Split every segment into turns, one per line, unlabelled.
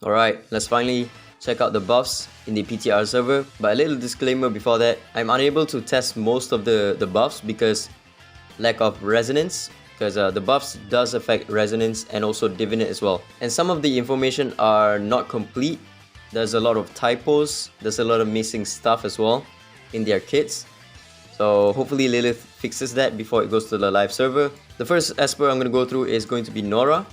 Alright, let's finally check out the buffs in the PTR server. But a little disclaimer before that, I'm unable to test most of the buffs because lack of resonance, because the buffs does affect resonance and also divinate as well. And some of the information are not complete. There's a lot of typos, there's a lot of missing stuff as well in their kits. So hopefully Lilith fixes that before it goes to the live server. The first Esper I'm going to go through is going to be Norah.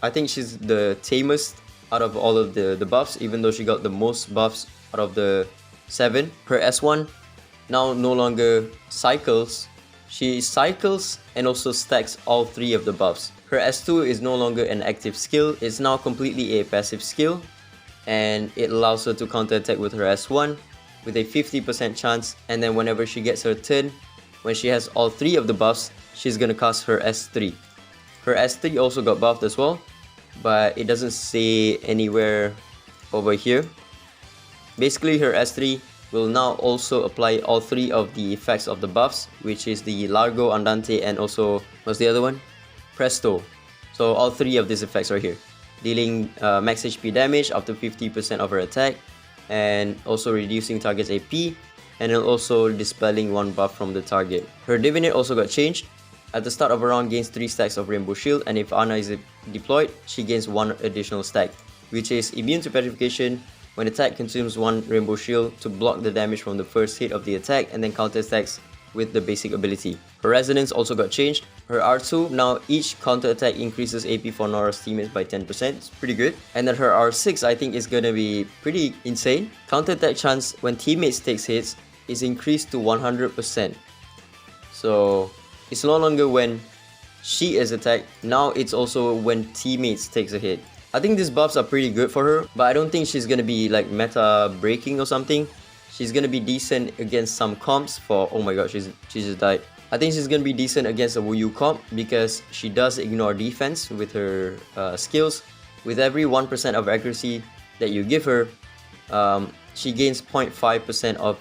I think she's the tamest out of all of the buffs, even though she got the most buffs out of the 7. Her S1 now no longer cycles. She cycles and also stacks all 3 of the buffs. Her S2 is no longer an active skill, it's now completely a passive skill, and it allows her to counterattack with her S1 with a 50% chance, and then whenever she gets her turn, when she has all 3 of the buffs, she's gonna cast her S3. Her S3 also got buffed as well, but it doesn't say anywhere over here. Basically, her S3 will now also apply all 3 of the effects of the buffs, which is the Largo, Andante, and also, what's the other one? Presto. So all 3 of these effects are here, dealing max HP damage up to 50% of her attack, and also reducing target's AP, and then also dispelling 1 buff from the target. Her Divinate also got changed. At the start of a round, gains 3 stacks of Rainbow Shield, and if Ana is deployed, she gains 1 additional stack, which is immune to petrification when attack consumes 1 Rainbow Shield to block the damage from the first hit of the attack, and then counter attacks with the basic ability. Her Resonance also got changed. Her R2, now each counter attack increases AP for Norah's teammates by 10%, it's pretty good. And then her R6 I think is gonna be pretty insane. Counter attack chance when teammates takes hits is increased to 100%. So it's no longer when she is attacked, now it's also when teammates takes a hit. I think these buffs are pretty good for her, but I don't think she's gonna be like meta breaking or something. She's gonna be decent against some comps for, oh my god, she just died. I think she's gonna be decent against a Wuyu comp because she does ignore defense with her skills. With every 1% of accuracy that you give her, she gains 0.5% of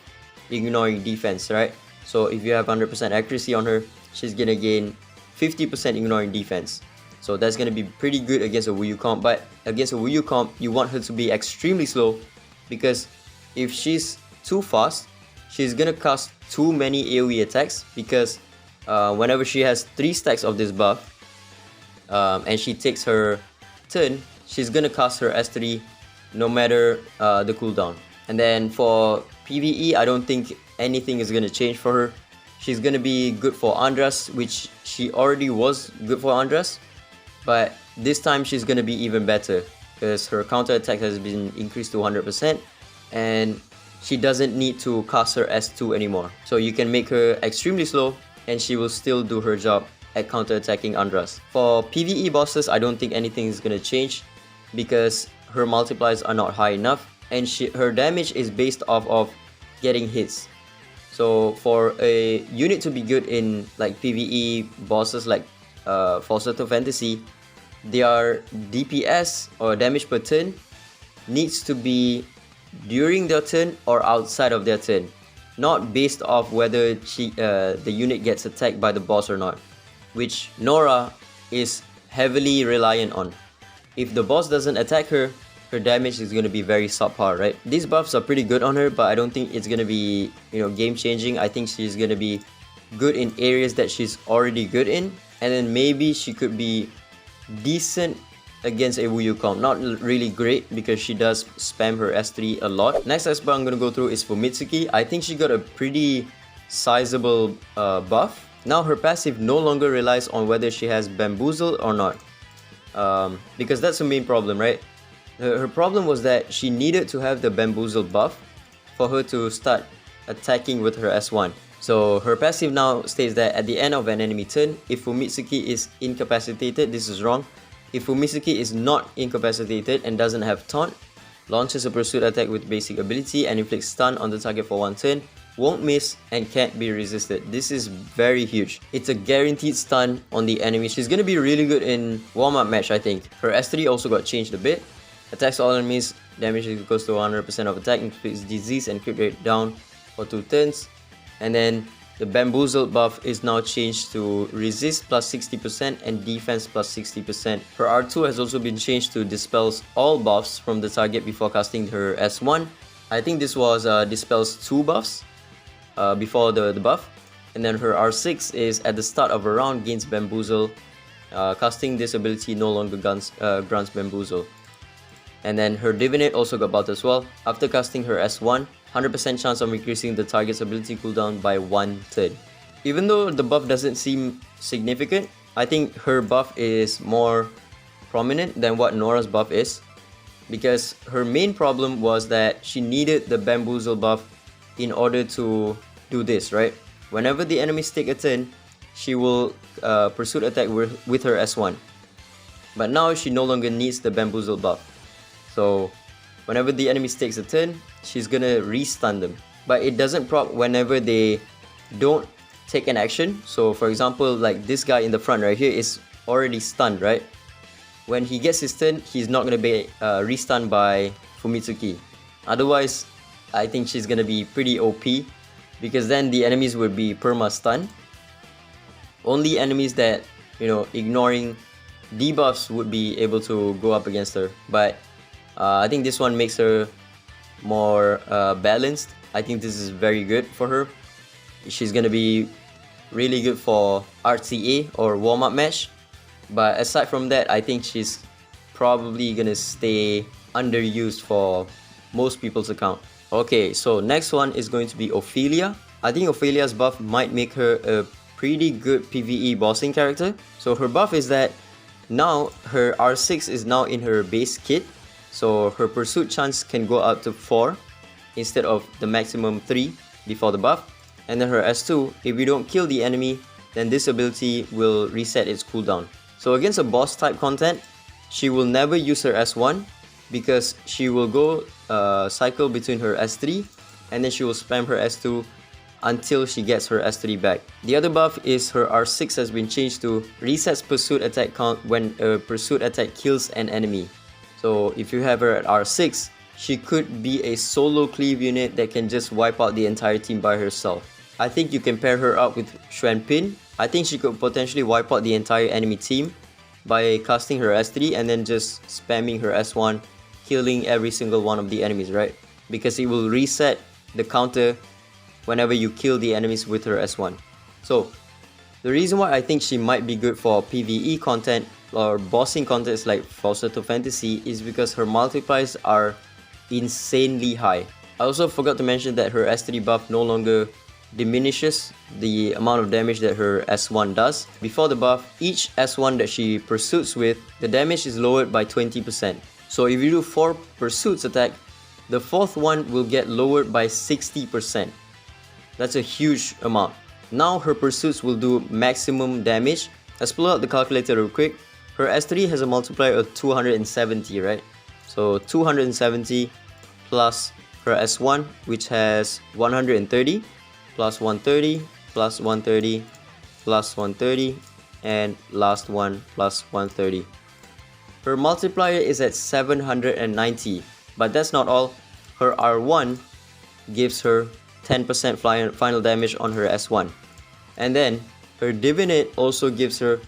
ignoring defense, right? So if you have 100% accuracy on her, she's gonna gain 50% ignoring defense. So that's gonna be pretty good against a Wuyu comp. But against a Wuyu comp, you want her to be extremely slow, because if she's too fast, she's gonna cast too many AoE attacks, because whenever she has 3 stacks of this buff and she takes her turn, she's gonna cast her S3 no matter the cooldown. And then for PvE, I don't think anything is gonna change for her. She's gonna be good for Andras, which she already was good for Andras, but this time she's gonna be even better because her counter attack has been increased to 100%, and she doesn't need to cast her S2 anymore. So you can make her extremely slow and she will still do her job at counter attacking Andras. For PvE bosses, I don't think anything is gonna change because her multipliers are not high enough, and her damage is based off of getting hits. So for a unit to be good in like PvE bosses like Falsetto Fantasy, their DPS or damage per turn needs to be during their turn or outside of their turn, not based off whether the unit gets attacked by the boss or not, which Norah is heavily reliant on. If the boss doesn't attack her, her damage is going to be very subpar, right? These buffs are pretty good on her, but I don't think it's going to be, game changing. I think she's going to be good in areas that she's already good in, and then maybe she could be decent against a Wuyu comp. Not really great because she does spam her S3 a lot. Next Esper I'm going to go through is Fumitsuki. I think she got a pretty sizable buff. Now her passive no longer relies on whether she has Bamboozle or not, because that's the main problem, right? Her problem was that she needed to have the Bamboozle buff for her to start attacking with her S1. So her passive now states that at the end of an enemy turn, if Fumitsuki is incapacitated, this is wrong. If Fumitsuki is not incapacitated and doesn't have taunt, launches a pursuit attack with basic ability and inflicts stun on the target for 1 turn, won't miss and can't be resisted. This is very huge. It's a guaranteed stun on the enemy. She's gonna be really good in warm-up match, I think. Her S3 also got changed a bit. Attacks all enemies, damage is equals to 100% of attack, inflicts disease and crit rate down for 2 turns. And then the bamboozled buff is now changed to resist plus 60% and defense plus 60%. Her R2 has also been changed to dispels all buffs from the target before casting her S1. I think this was dispels 2 buffs before the buff. And then her R6 is at the start of a round gains bamboozle. Casting this ability no longer grants bamboozle. And then her divinate also got buffed as well. After casting her S1, 100% chance of increasing the target's ability cooldown by 1 turn. Even though the buff doesn't seem significant, I think her buff is more prominent than what Norah's buff is, because her main problem was that she needed the bamboozle buff in order to do this, right? Whenever the enemies take a turn, she will pursuit attack with her S1. But now she no longer needs the bamboozle buff. So whenever the enemy takes a turn, she's gonna re-stun them. But it doesn't proc whenever they don't take an action. So for example, like this guy in the front right here is already stunned, right? When he gets his turn, he's not gonna be re-stunned by Fumitsuki. Otherwise, I think she's gonna be pretty OP, because then the enemies would be perma-stun. Only enemies that, you know, ignoring debuffs would be able to go up against her. But I think this one makes her more balanced. I think this is very good for her. She's gonna be really good for RTA or warm-up match. But aside from that, I think she's probably gonna stay underused for most people's account. Okay, so next one is going to be Ophelia. I think Ophelia's buff might make her a pretty good PvE bossing character. So her buff is that now her R6 is now in her base kit. So her pursuit chance can go up to 4 instead of the maximum 3 before the buff. And then her S2, if you don't kill the enemy, then this ability will reset its cooldown. So against a boss type content, she will never use her S1, because she will go cycle between her S3 and then she will spam her S2 until she gets her S3 back. The other buff is her R6 has been changed to resets pursuit attack count when a pursuit attack kills an enemy. So if you have her at R6, she could be a solo cleave unit that can just wipe out the entire team by herself. I think you can pair her up with Xuan Pin. I think she could potentially wipe out the entire enemy team by casting her S3 and then just spamming her S1, killing every single one of the enemies, right? Because it will reset the counter whenever you kill the enemies with her S1. So the reason why I think she might be good for PvE content or bossing contests like Falsetto Fantasy is because her multipliers are insanely high. I also forgot to mention that her S3 buff no longer diminishes the amount of damage that her S1 does. Before the buff, each S1 that she pursues with, the damage is lowered by 20%. So if you do 4 pursuits attack, the 4th one will get lowered by 60%. That's a huge amount. Now her pursuits will do maximum damage. Let's pull out the calculator real quick. Her S3 has a multiplier of 270, right? So 270 plus her S1, which has 130, plus 130, plus 130, plus 130, and last one plus 130. Her multiplier is at 790, but that's not all. Her R1 gives her 10% final damage on her S1. And then her Divinate also gives her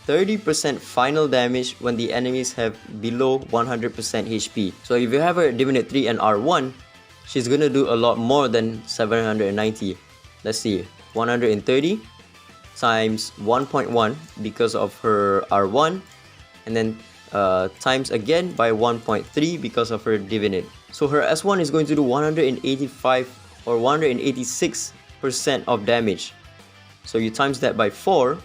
30% final damage when the enemies have below 100% HP. So if you have her Divinate 3 and R1, she's gonna do a lot more than 790. Let's see, 130 times 1.1 because of her R1, and then times again by 1.3 because of her Divinate. So her S1 is going to do 185 or 186% of damage. So you times that by 4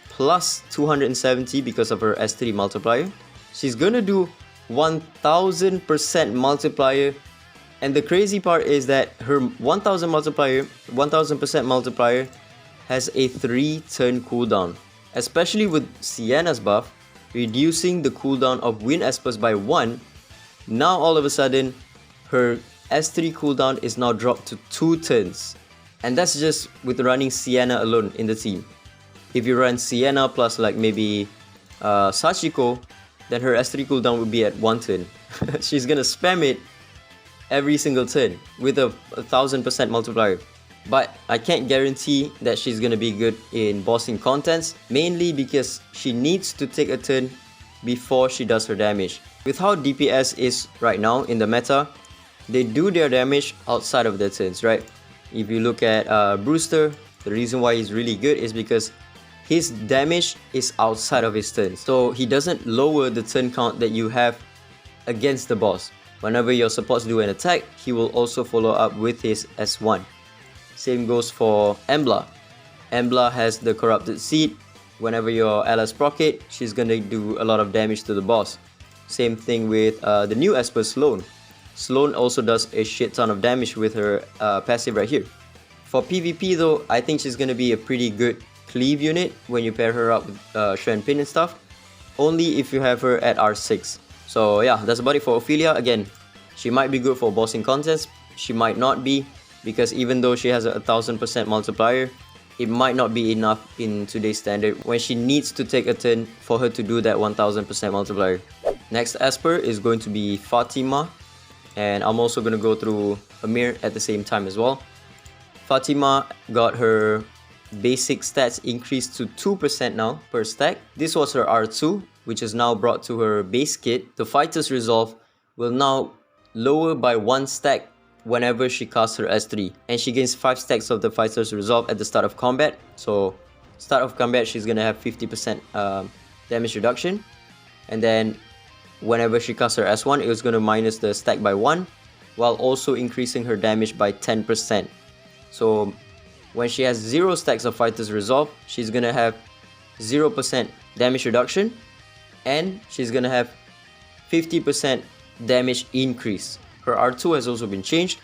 plus 270 because of her S3 multiplier. She's gonna do 1000% multiplier. And the crazy part is that her 1000% multiplier has a 3 turn cooldown. Especially with Sienna's buff, reducing the cooldown of Wind Espers by 1. Now all of a sudden, her S3 cooldown is now dropped to 2 turns. And that's just with running Sienna alone in the team. If you run Sienna plus like maybe Sachiko, then her S3 cooldown would be at 1 turn. She's gonna spam it every single turn with a 1000% multiplier. but I can't guarantee that she's gonna be good in bossing contests, mainly because she needs to take a turn before she does her damage. With how DPS is right now in the meta, they do their damage outside of their turns, right? If you look at Brewster, the reason why he's really good is because his damage is outside of his turn. So he doesn't lower the turn count that you have against the boss. Whenever your supports do an attack, he will also follow up with his S1. Same goes for Embla. Embla has the Corrupted Seed. Whenever your allies proc it, she's gonna do a lot of damage to the boss. Same thing with the new Esper Sloan. Sloan also does a shit ton of damage with her passive right here. For PvP though, I think she's gonna be a pretty good cleave unit when you pair her up with Shren Pin and stuff. Only if you have her at R6. So yeah, that's about it for Ophelia. Again, she might be good for bossing contests, she might not be, because even though she has a 1000% multiplier, it might not be enough in today's standard when she needs to take a turn for her to do that 1000% multiplier. Next Esper is going to be Fatimah, and I'm also going to go through Amir at the same time as well. Fatimah got her basic stats increased to 2% now per stack. This was her R2, which is now brought to her base kit. The Fighter's Resolve will now lower by 1 stack whenever she casts her S3, and she gains 5 stacks of the Fighter's Resolve at the start of combat. So start of combat, she's gonna have 50% damage reduction, and then whenever she casts her S1, it was gonna minus the stack by 1, while also increasing her damage by 10%. So when she has 0 stacks of Fighter's Resolve, she's gonna have 0% damage reduction, and she's gonna have 50% damage increase. Her R2 has also been changed.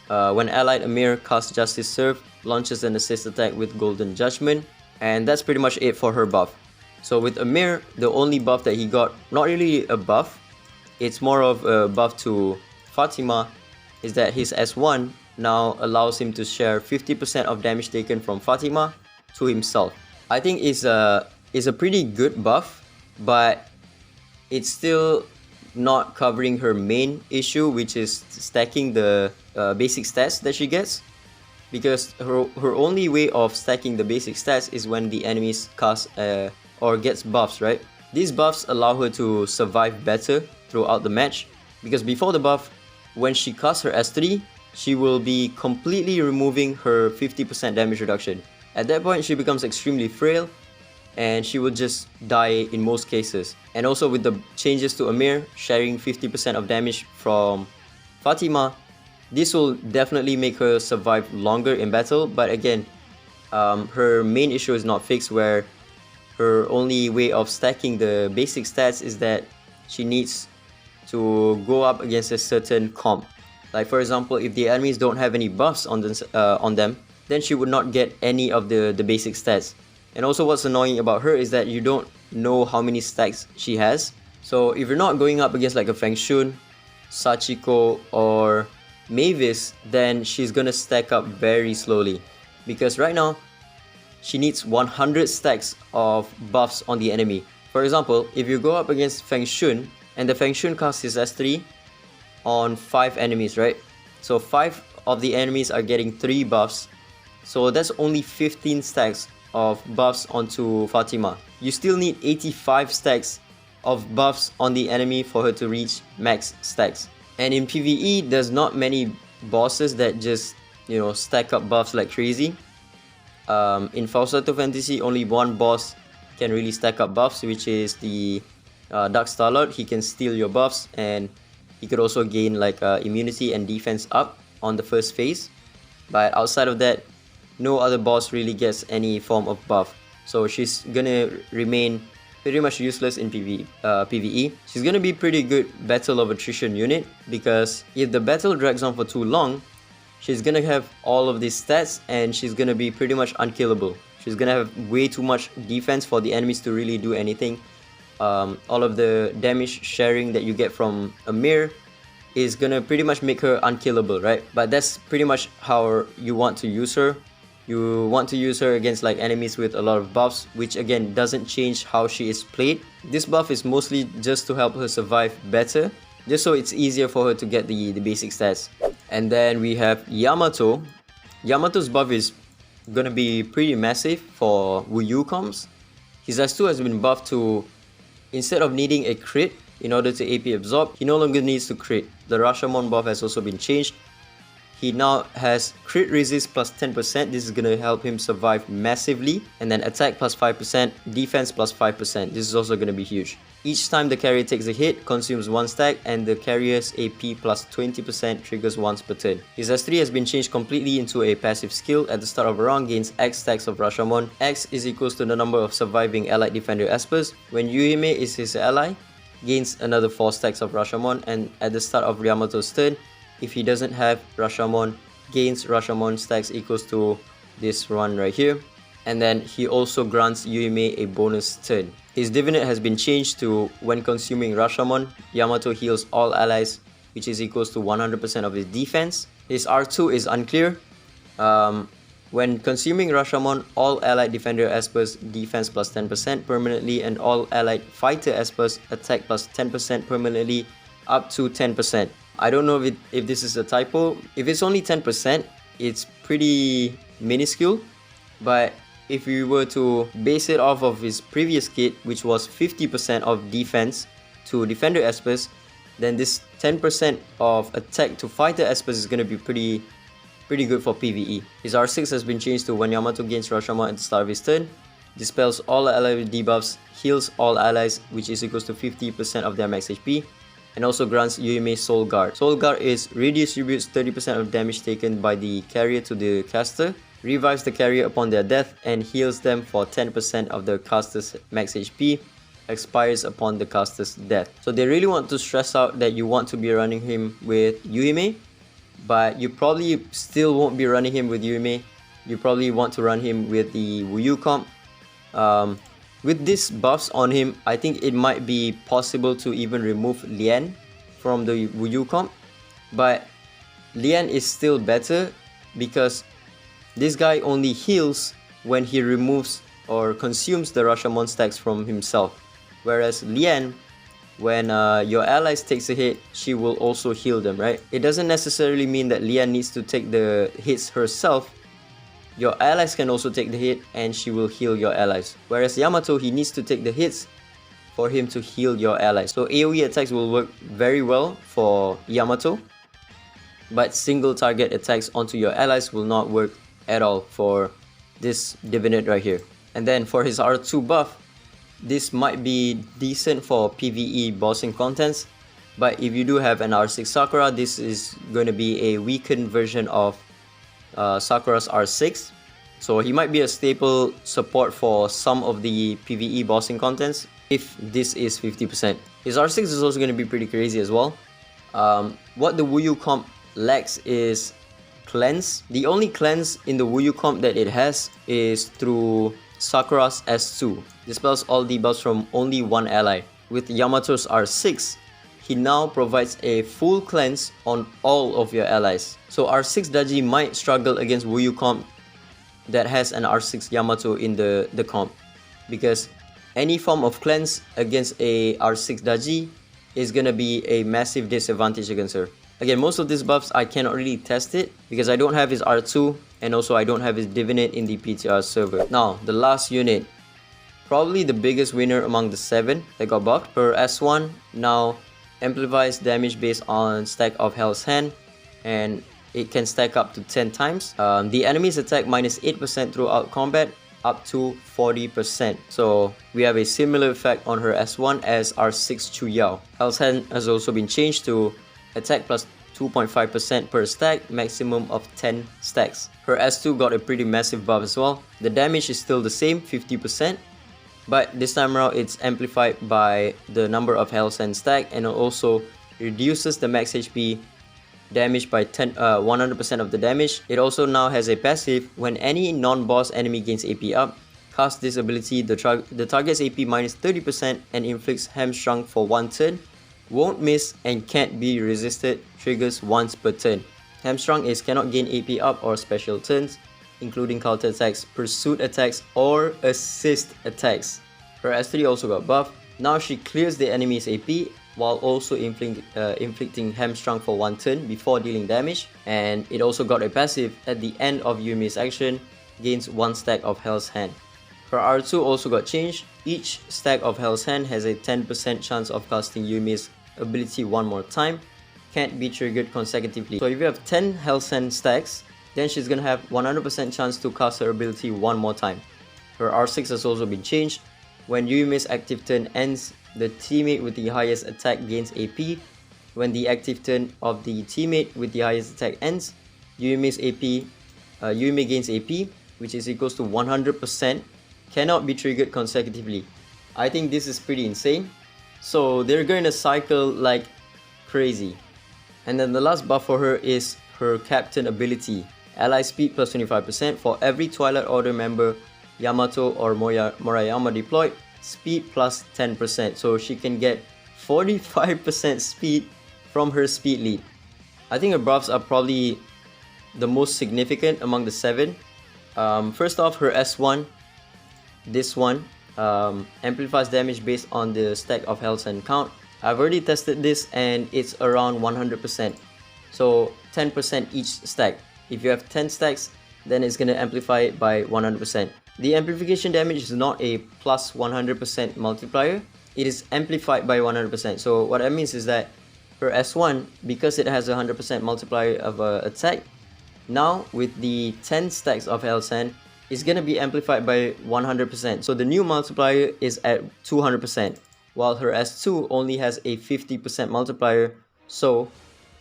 When allied Amir casts Justice Serve, launches an assist attack with Golden Judgment, and that's pretty much it for her buff. So with Amir, the only buff that he got, not really a buff, it's more of a buff to Fatimah, is that his S1 now allows him to share 50% of damage taken from Fatimah to himself. I think it's a pretty good buff, but it's still not covering her main issue, which is stacking the basic stats that she gets, because her only way of stacking the basic stats is when the enemies cast or gets buffs, right? These buffs allow her to survive better throughout the match, because before the buff, when she casts her S3, she will be completely removing her 50% damage reduction. At that point, she becomes extremely frail, and she will just die in most cases. And also with the changes to Amir, sharing 50% of damage from Fatimah, this will definitely make her survive longer in battle. But again, her main issue is not fixed, where her only way of stacking the basic stats is that she needs to go up against a certain comp. Like for example, if the enemies don't have any buffs on them, then she would not get any of the basic stats. And also what's annoying about her is that you don't know how many stacks she has. So if you're not going up against like a Feng Shun, Sachiko or Mavis, then she's gonna stack up very slowly. Because right now, she needs 100 stacks of buffs on the enemy. For example, if you go up against Feng Shun, and the Feng Shun casts his S3 on 5 enemies, right? So 5 of the enemies are getting 3 buffs. So that's only 15 stacks of buffs onto Fatimah. You still need 85 stacks of buffs on the enemy for her to reach max stacks. And in PvE, there's not many bosses that just, you know, stack up buffs like crazy. In Falsetto Fantasy, only one boss can really stack up buffs, which is the Dark Starlord. He can steal your buffs, and he could also gain like immunity and defense up on the first phase. But outside of that, no other boss really gets any form of buff. So she's gonna remain pretty much useless in PvE. She's gonna be pretty good battle of attrition unit, because if the battle drags on for too long, she's gonna have all of these stats and she's gonna be pretty much unkillable. She's gonna have way too much defense for the enemies to really do anything. All of the damage sharing that you get from Amir is gonna pretty much make her unkillable, right? But that's pretty much how you want to use her. You want to use her against like enemies with a lot of buffs, which again doesn't change how she is played. This buff is mostly just to help her survive better, just so it's easier for her to get the basic stats. And then we have Yamato. Yamato's buff is gonna be pretty massive for Wu comps. His S2 has been buffed to, instead of needing a crit in order to AP absorb, he no longer needs to crit. The Rashomon buff has also been changed. He now has crit resist plus 10%. This is gonna help him survive massively. And then attack plus 5%, defense plus 5%. This is also gonna be huge. Each time the carrier takes a hit, consumes 1 stack, and the carrier's AP plus 20% triggers once per turn. His S3 has been changed completely into a passive skill. At the start of a round, gains X stacks of Rashomon. X is equals to the number of surviving allied defender espers. When Yuuhime is his ally, gains another 4 stacks of Rashomon. And at the start of Yamato's turn, if he doesn't have Rashomon, gains Rashomon stacks equals to this one right here. And then he also grants Yuuhime a bonus turn. His divinate has been changed to when consuming Rashomon, Yamato heals all allies, which is equals to 100% of his defense. His R2 is unclear. When consuming Rashomon, all allied defender espers defense plus 10% permanently, and all allied fighter espers attack plus 10% permanently up to 10%. I don't know if this is a typo. If it's only 10%, it's pretty minuscule. But if we were to base it off of his previous kit, which was 50% of defense to defender espers, then this 10% of attack to fighter espers is going to be pretty good for PvE. His R6 has been changed to when Yamato gains Rashomon at the start of his turn, dispels all ally debuffs, heals all allies, which is equals to 50% of their max HP, and also grants Yuuhime Soul Guard. Soul Guard is redistributes 30% of damage taken by the carrier to the caster, revives the carrier upon their death, and heals them for 10% of the caster's max HP, expires upon the caster's death. So they really want to stress out that you want to be running him with Yuuhime, but you probably still won't be running him with Yuuhime. You probably want to run him with the Wu comp. With these buffs on him, I think it might be possible to even remove Lian from the Wu comp, but Lian is still better because this guy only heals when he removes or consumes the Rashomon stacks from himself, whereas Lian, when your allies takes a hit, she will also heal them, right? It doesn't necessarily mean that Lian needs to take the hits herself. Your allies can also take the hit and she will heal your allies. Whereas Yamato, he needs to take the hits for him to heal your allies. So AoE attacks will work very well for Yamato, but single target attacks onto your allies will not work at all for this divinate right here. And then for his R2 buff, this might be decent for PvE bossing contents, but if you do have an R6 Sakura, this is going to be a weakened version of Sakura's R6. So he might be a staple support for some of the PvE bossing contents if this is 50%. His R6 is also going to be pretty crazy as well. What the Wu comp lacks is cleanse. The only cleanse in the Wu comp that it has is through Sakura's S2. Dispels all debuffs from only one ally. With Yamato's R6, he now provides a full cleanse on all of your allies. So R6 Daji might struggle against Wu comp that has an R6 Yamato in the comp, because any form of cleanse against a R6 Daji is gonna be a massive disadvantage against her. Again, most of these buffs I cannot really test it because I don't have his R2 and also I don't have his divinate in the PTR server. Now, the last unit, probably the biggest winner among the 7 that got buffed. Her S1 now amplifies damage based on stack of Hell's Hand, and it can stack up to 10 times. The enemy's attack minus 8% throughout combat, up to 40%. So we have a similar effect on her S1 as R6 Chuyao. Hell's Hand has also been changed to attack plus 2.5% per stack, maximum of 10 stacks. Her S2 got a pretty massive buff as well. The damage is still the same, 50%, but this time around it's amplified by the number of Hell's Hand stack, and it also reduces the max HP damage by 100% of the damage. It also now has a passive. When any non-boss enemy gains AP up, cast this ability, the target's AP minus 30% and inflicts hamstrung for 1 turn. Won't miss and can't be resisted, triggers once per turn. Hamstrung is cannot gain AP up or special turns, including counter attacks, pursuit attacks, or assist attacks. Her S3 also got buffed. Now she clears the enemy's AP while also inflicting hamstrung for 1 turn before dealing damage, and it also got a passive at the end of Yuuhime's action, gains 1 stack of Hell's Hand. Her R2 also got changed. Each stack of Hell's Hand has a 10% chance of casting Yuuhime's ability 1 more time, can't be triggered consecutively. So if you have 10 Hell's Hand stacks, then she's gonna have 100% chance to cast her ability 1 more time. Her R6 has also been changed. When Yuuhime's active turn ends, the teammate with the highest attack gains AP. When the active turn of the teammate with the highest attack ends, Yuuhime gains AP, which is equals to 100%, cannot be triggered consecutively. I think this is pretty insane. So they're going to cycle like crazy. And then the last buff for her is her captain ability. Ally speed plus 25% for every Twilight Order member, Yamato or Morayama deployed, speed plus 10%. So she can get 45% speed from her speed lead. I think her buffs are probably the most significant among the 7. First off, her S1, this one, amplifies damage based on the stack of Hell's Hand count. I've already tested this and it's around 100%. So 10% each stack. If you have 10 stacks, then it's going to amplify it by 100%. The amplification damage is not a plus 100% multiplier. It is amplified by 100%. So what that means is that her S1, because it has a 100% multiplier of attack, now with the 10 stacks of Hell's Hand, it's going to be amplified by 100%. So the new multiplier is at 200%, while her S2 only has a 50% multiplier. So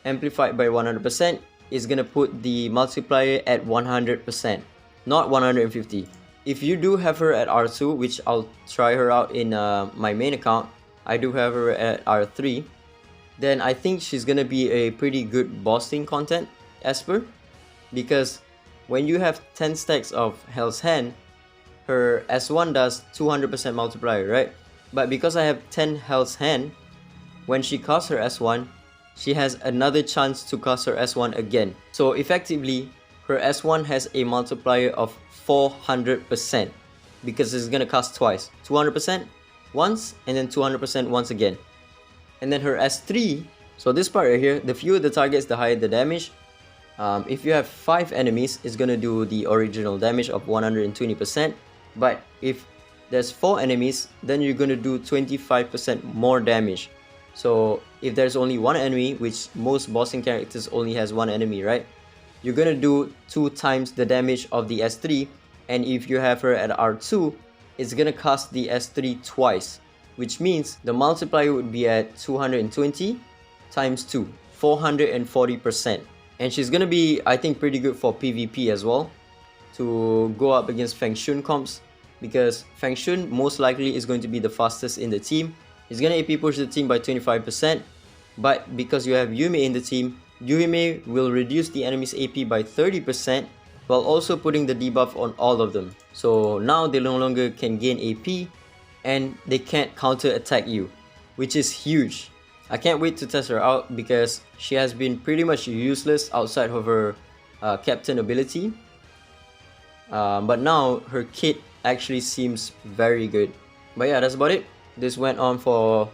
amplified by 100% is going to put the multiplier at 100%, not 150. If you do have her at R2, which I'll try her out in my main account, I do have her at R3, then I think she's going to be a pretty good bossing content Esper, because when you have 10 stacks of Hell's Hand, her S1 does 200% multiplier, right? But because I have 10 Hell's Hand, when she casts her S1, she has another chance to cast her S1 again. So effectively, her S1 has a multiplier of 400% because it's gonna cast twice. 200% once and then 200% once again. And then her S3, so this part right here, the fewer the targets, the higher the damage. If you have 5 enemies, it's gonna do the original damage of 120%. But if there's 4 enemies, then you're gonna do 25% more damage. So if there's only 1 enemy, which most bossing characters only has 1 enemy, right? You're gonna do 2 times the damage of the S3, and if you have her at R2, it's gonna cast the S3 twice, which means the multiplier would be at 220 times 2, 440%. And she's gonna be, I think, pretty good for PvP as well, to go up against Feng Shun comps, because Feng Shun most likely is going to be the fastest in the team. He's gonna AP push the team by 25%, but because you have Yuuhime in the team, Yuuhime will reduce the enemy's AP by 30% while also putting the debuff on all of them. So now they no longer can gain AP and they can't counter attack you, which is huge. I can't wait to test her out because she has been pretty much useless outside of her captain ability. But now her kit actually seems very good. But yeah, that's about it. This went on for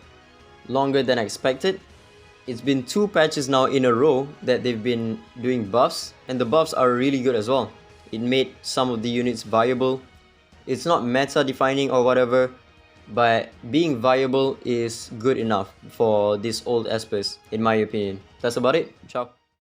longer than expected. It's been 2 patches now in a row that they've been doing buffs, and the buffs are really good as well. It made some of the units viable. It's not meta defining or whatever, but being viable is good enough for these old espers, in my opinion. That's about it. Ciao.